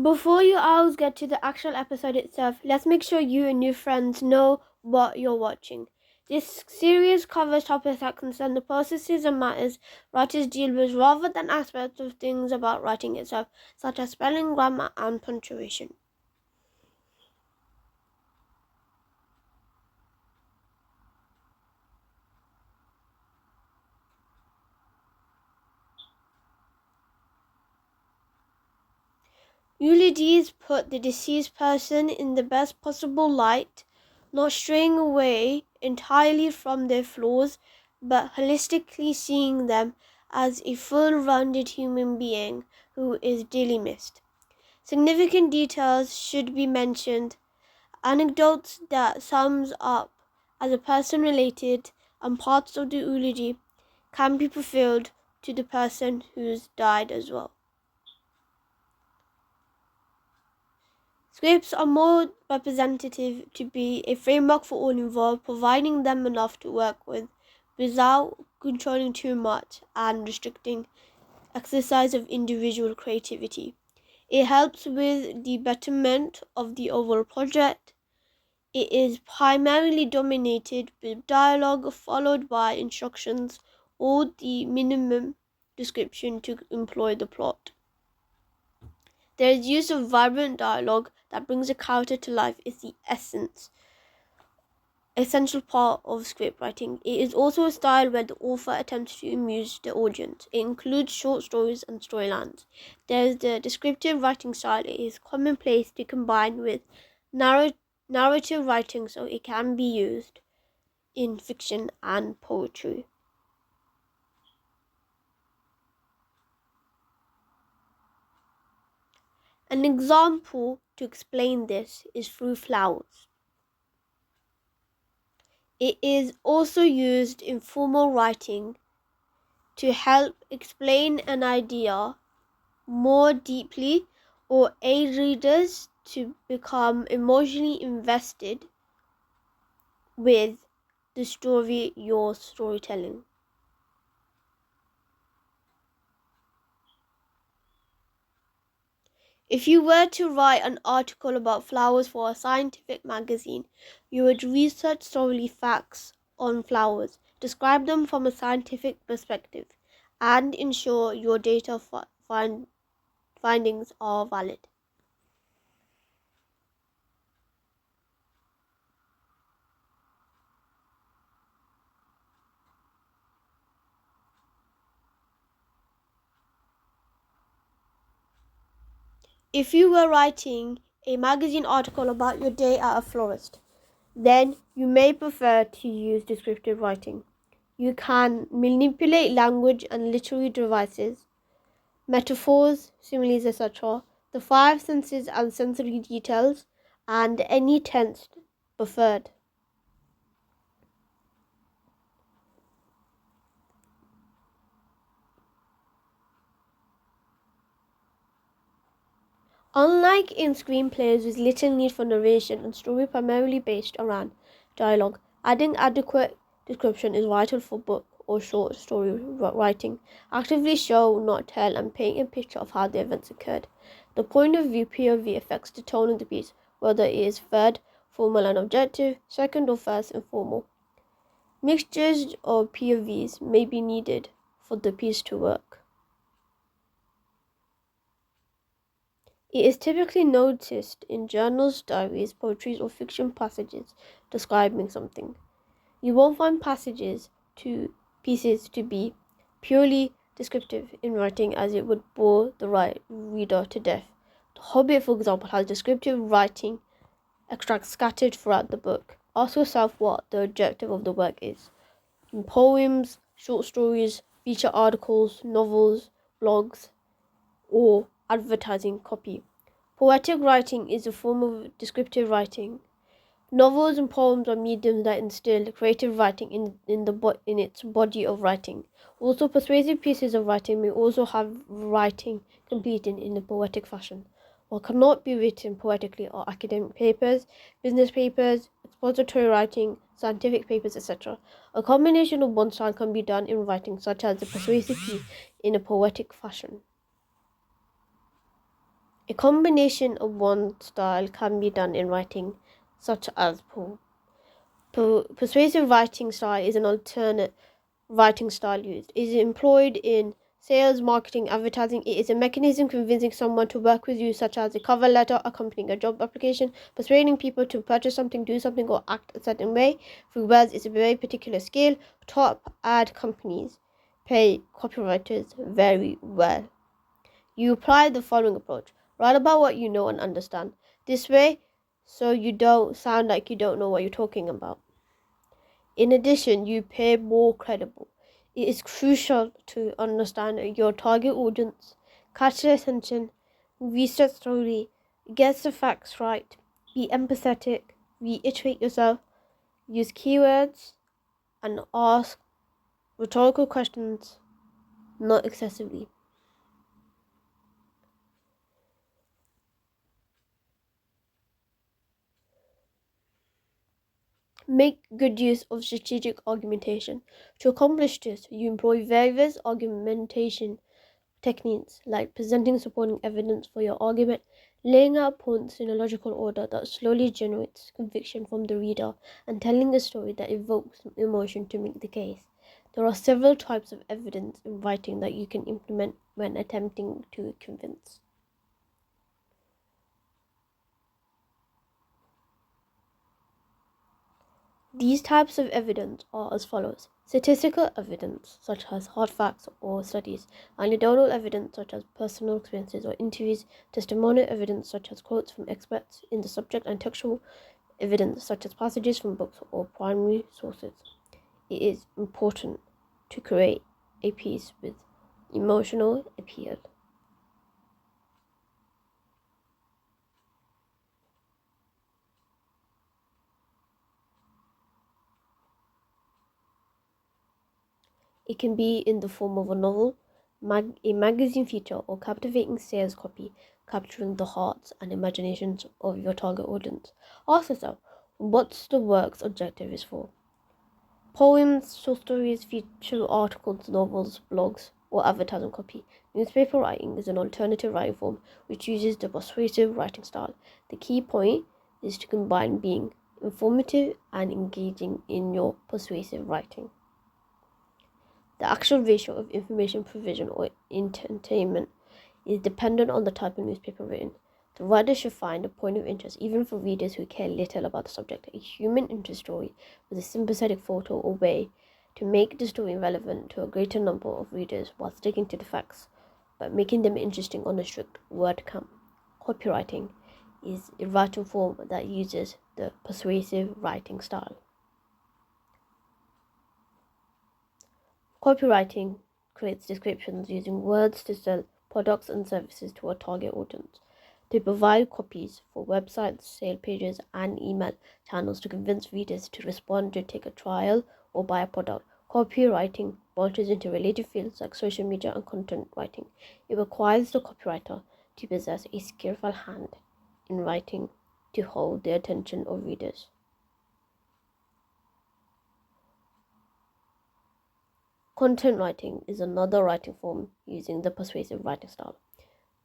Before you owls get to the actual episode itself, let's make sure you and your friends know what you're watching. This series covers topics that concern the processes and matters writers deal with rather than aspects of things about writing itself, such as spelling, grammar, and punctuation. Eulogies put the deceased person in the best possible light, not straying away entirely from their flaws, but holistically seeing them as a full-rounded human being who is dearly missed. Significant details should be mentioned, anecdotes that sums up as a person related, and parts of the eulogy can be fulfilled to the person who's died as well. Scripts are more representative to be a framework for all involved, providing them enough to work with without controlling too much and restricting exercise of individual creativity. It helps with the betterment of the overall project. It is primarily dominated with dialogue followed by instructions or the minimum description to employ the plot. There is use of vibrant dialogue that brings a character to life is the essential part of script writing. It is also a style where the author attempts to amuse the audience. It includes short stories and storylines. There is the descriptive writing style. It is commonplace to combine with narrative writing, so it can be used in fiction and poetry. An example to explain this is through flowers. It is also used in formal writing to help explain an idea more deeply or aid readers to become emotionally invested with the story you're storytelling. If you were to write an article about flowers for a scientific magazine, you would research thoroughly facts on flowers, describe them from a scientific perspective, and ensure your data findings are valid. If you were writing a magazine article about your day at a florist, then you may prefer to use descriptive writing. You can manipulate language and literary devices, metaphors, similes, etc., the five senses and sensory details, and any tense preferred. Unlike in screenplays with little need for narration and story primarily based around dialogue, adding adequate description is vital for book or short story writing. Actively show, not tell, and paint a picture of how the events occurred. The point of view POV affects the tone of the piece, whether it is third, formal and objective, second or first, informal. Mixtures of POVs may be needed for the piece to work. It is typically noticed in journals, diaries, poetry, or fiction passages describing something. You won't find pieces to be purely descriptive in writing, as it would bore the reader to death. The Hobbit, for example, has descriptive writing extracts scattered throughout the book. Ask yourself what the objective of the work is. In poems, short stories, feature articles, novels, blogs, or advertising copy. Poetic writing is a form of descriptive writing. Novels and poems are mediums that instill creative writing in its body of writing. Also, persuasive pieces of writing may also have writing completed in a poetic fashion. What cannot be written poetically are academic papers, business papers, expository writing, scientific papers, etc. A combination of one style can be done in writing, such as the persuasive piece, in a poetic fashion. A combination of one style can be done in writing, such as persuasive writing style is an alternate writing style used. It is employed in sales, marketing, advertising. It is a mechanism convincing someone to work with you, such as a cover letter accompanying a job application. Persuading people to purchase something, do something, or act a certain way through words is a very particular skill. Top ad companies pay copywriters very well. You apply the following approach. Write about what you know and understand. This way, so you don't sound like you don't know what you're talking about. In addition, you appear more credible. It is crucial to understand your target audience, catch their attention, research thoroughly, get the facts right, be empathetic, reiterate yourself, use keywords, and ask rhetorical questions, not excessively. Make good use of strategic argumentation. To accomplish this, you employ various argumentation techniques like presenting supporting evidence for your argument, laying out points in a logical order that slowly generates conviction from the reader, and telling a story that evokes emotion to make the case. There are several types of evidence in writing that you can implement when attempting to convince. These types of evidence are as follows: statistical evidence, such as hard facts or studies; anecdotal evidence, such as personal experiences or interviews; testimonial evidence, such as quotes from experts in the subject; and textual evidence, such as passages from books or primary sources. It is important to create a piece with emotional appeal. It can be in the form of a novel, a magazine feature, or captivating sales copy, capturing the hearts and imaginations of your target audience. Ask yourself, what's the work's objective is for? Poems, short stories, feature articles, novels, blogs, or advertising copy. Newspaper writing is an alternative writing form which uses the persuasive writing style. The key point is to combine being informative and engaging in your persuasive writing. The actual ratio of information provision or entertainment is dependent on the type of newspaper written. The writer should find a point of interest even for readers who care little about the subject. A human interest story with a sympathetic photo or way to make the story relevant to a greater number of readers while sticking to the facts, but making them interesting on a strict word count. Copywriting is a writing form that uses the persuasive writing style. Copywriting creates descriptions using words to sell products and services to a target audience. They provide copies for websites, sale pages, and email channels to convince readers to respond to take a trial or buy a product. Copywriting branches into related fields like social media and content writing. It requires the copywriter to possess a skillful hand in writing to hold the attention of readers. Content writing is another writing form using the persuasive writing style.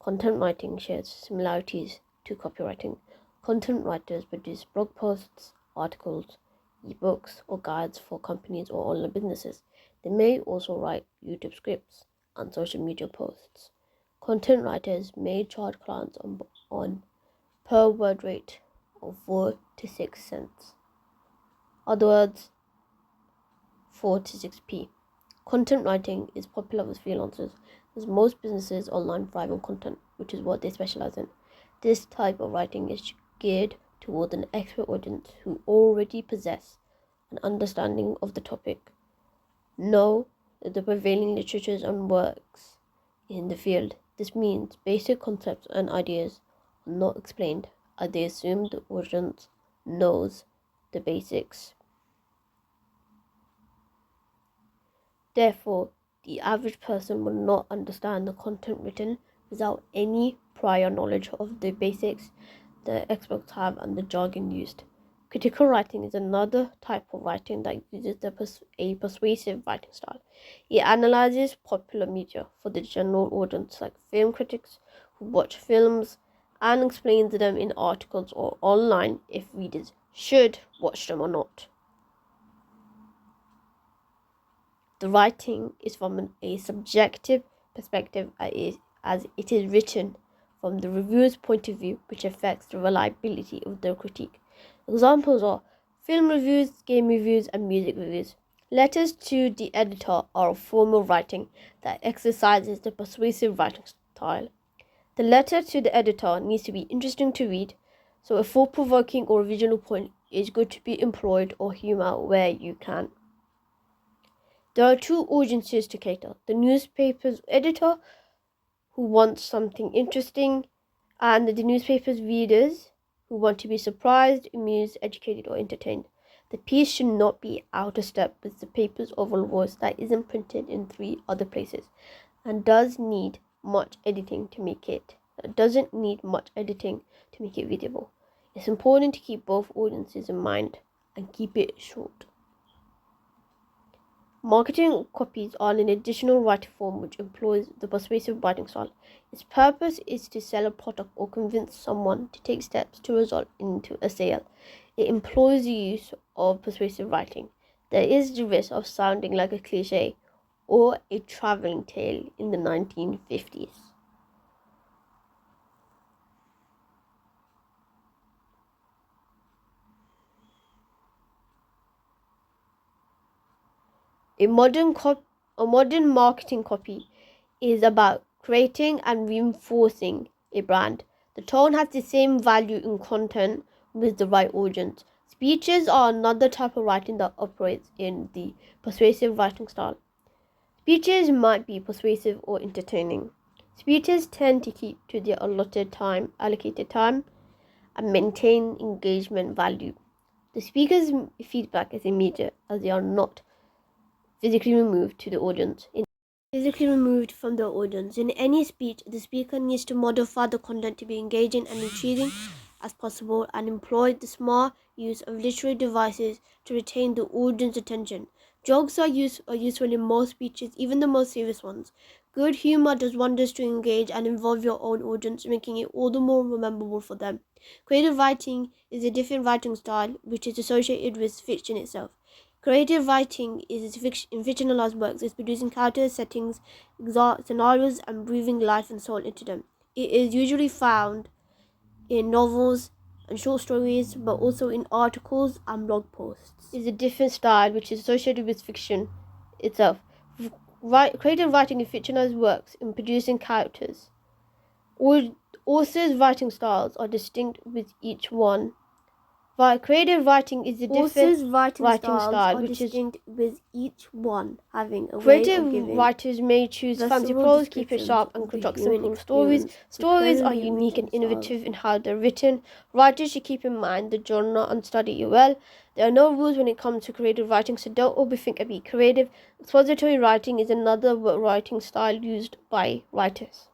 Content writing shares similarities to copywriting. Content writers produce blog posts, articles, ebooks, or guides for companies or online businesses. They may also write YouTube scripts and social media posts. Content writers may charge clients on per word rate of 4 to 6 cents. Other words, 4 to 6p. Content writing is popular with freelancers, as most businesses online thrive on content, which is what they specialize in. This type of writing is geared toward an expert audience who already possess an understanding of the topic, know the prevailing literatures and works in the field. This means basic concepts and ideas are not explained, as they assume the audience knows the basics. Therefore, the average person will not understand the content written without any prior knowledge of the basics the experts have and the jargon used. Critical writing is another type of writing that uses a persuasive writing style. It analyzes popular media for the general audience, like film critics who watch films and explains them in articles or online if readers should watch them or not. The writing is from a subjective perspective as it is written from the reviewer's point of view, which affects the reliability of the critique. Examples are film reviews, game reviews, and music reviews. Letters to the editor are a form of writing that exercises the persuasive writing style. The letter to the editor needs to be interesting to read, so a thought-provoking or original point is good to be employed, or humor where you can. There are two audiences to cater: the newspaper's editor, who wants something interesting, and the newspaper's readers, who want to be surprised, amused, educated, or entertained. The piece should not be out of step with the paper's overall voice that isn't printed in 3 other places, and doesn't need much editing to make it readable. It's important to keep both audiences in mind and keep it short. Marketing copies are an additional writing form which employs the persuasive writing style. Its purpose is to sell a product or convince someone to take steps to result into a sale. It employs the use of persuasive writing. There is the risk of sounding like a cliche or a travelling tale in the 1950s. A modern marketing copy is about creating and reinforcing a brand. The tone has the same value in content with the right audience. Speeches are another type of writing that operates in the persuasive writing style. Speeches might be persuasive or entertaining. Speeches tend to keep to their allocated time, and maintain engagement value. The speaker's feedback is immediate, as they are not physically removed from the audience. In any speech, the speaker needs to modify the content to be engaging and intriguing as possible, and employ the smart use of literary devices to retain the audience's attention. Jokes are useful in most speeches, even the most serious ones. Good humor does wonders to engage and involve your own audience, making it all the more memorable for them. Creative writing is a different writing style which is associated with fiction itself. Creative writing is in fictionalized works, is producing characters, settings, scenarios, and breathing life and soul into them. It is usually found in novels and short stories, but also in articles and blog posts. It is a different style which is associated with fiction itself. Creative writing in fictionalized works, in producing characters. Authors' writing styles are distinct with each one. Creative writing is a different writing style, which is distinct with each one having a creative way of giving. Writers may choose fancy prose, keep it sharp, and construct simple stories. Stories are unique and innovative in how they're written. Writers should keep in mind the genre and study it well. There are no rules when it comes to creative writing, so don't overthink and be creative. Expository writing is another writing style used by writers.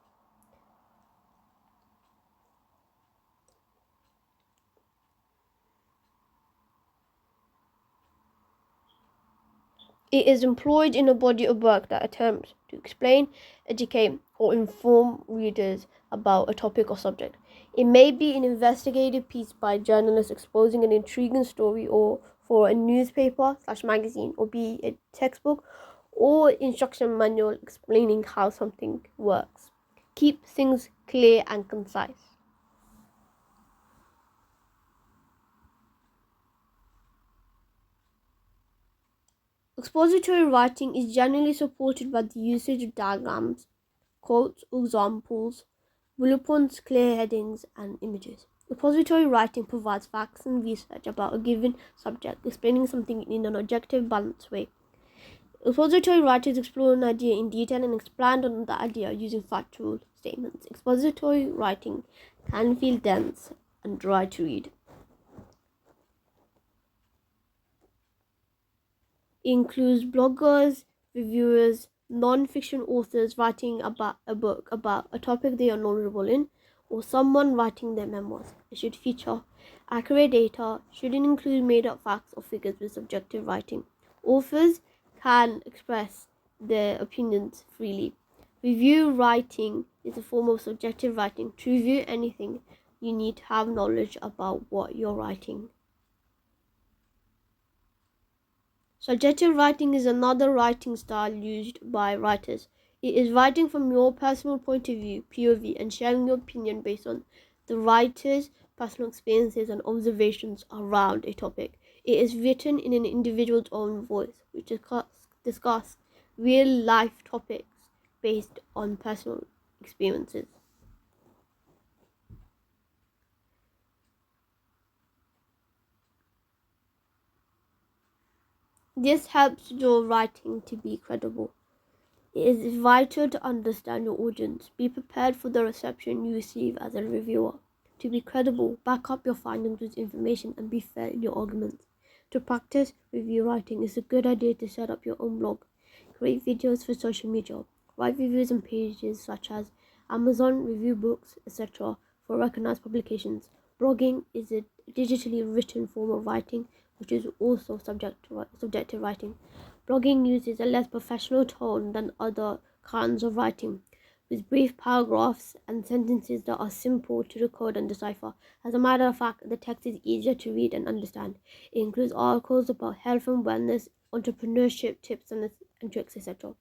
It is employed in a body of work that attempts to explain, educate, or inform readers about a topic or subject. It may be an investigative piece by a journalist exposing an intriguing story, or for a newspaper/magazine, or be a textbook or instruction manual explaining how something works. Keep things clear and concise. Expository writing is generally supported by the usage of diagrams, quotes, examples, bullet points, clear headings, and images. Expository writing provides facts and research about a given subject, explaining something in an objective, balanced way. Expository writers explore an idea in detail and expand on the idea using factual statements. Expository writing can feel dense and dry to read. It includes bloggers, reviewers, non-fiction authors writing about a book about a topic they are knowledgeable in, or someone writing their memoirs. It should feature accurate data, shouldn't include made-up facts or figures with subjective writing. Authors can express their opinions freely. Review writing is a form of subjective writing. To review anything, you need to have knowledge about what you're writing. Subjective writing is another writing style used by writers. It is writing from your personal point of view, POV, and sharing your opinion based on the writer's personal experiences and observations around a topic. It is written in an individual's own voice, which discuss real life topics based on personal experiences. This helps your writing to be credible. It is vital to understand your audience. Be prepared for the reception you receive as a reviewer. To be credible, back up your findings with information and be fair in your arguments. To practice review writing, it's a good idea to set up your own blog. Create videos for social media. Write reviews on pages such as Amazon, review books, etc. for recognized publications. Blogging is a digitally written form of writing, which is also subjective writing. Blogging uses a less professional tone than other kinds of writing, with brief paragraphs and sentences that are simple to decode and decipher. As a matter of fact, the text is easier to read and understand. It includes articles about health and wellness, entrepreneurship tips and tricks, etc.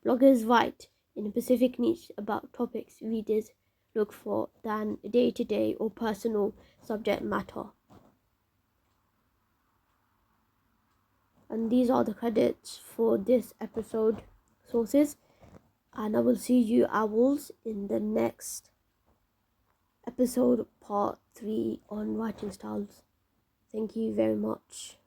Bloggers write in a specific niche about topics readers look for than day-to-day or personal subject matter. And these are the credits for this episode sources, and I will see you owls in the next episode, part 3 on writing styles. Thank you very much.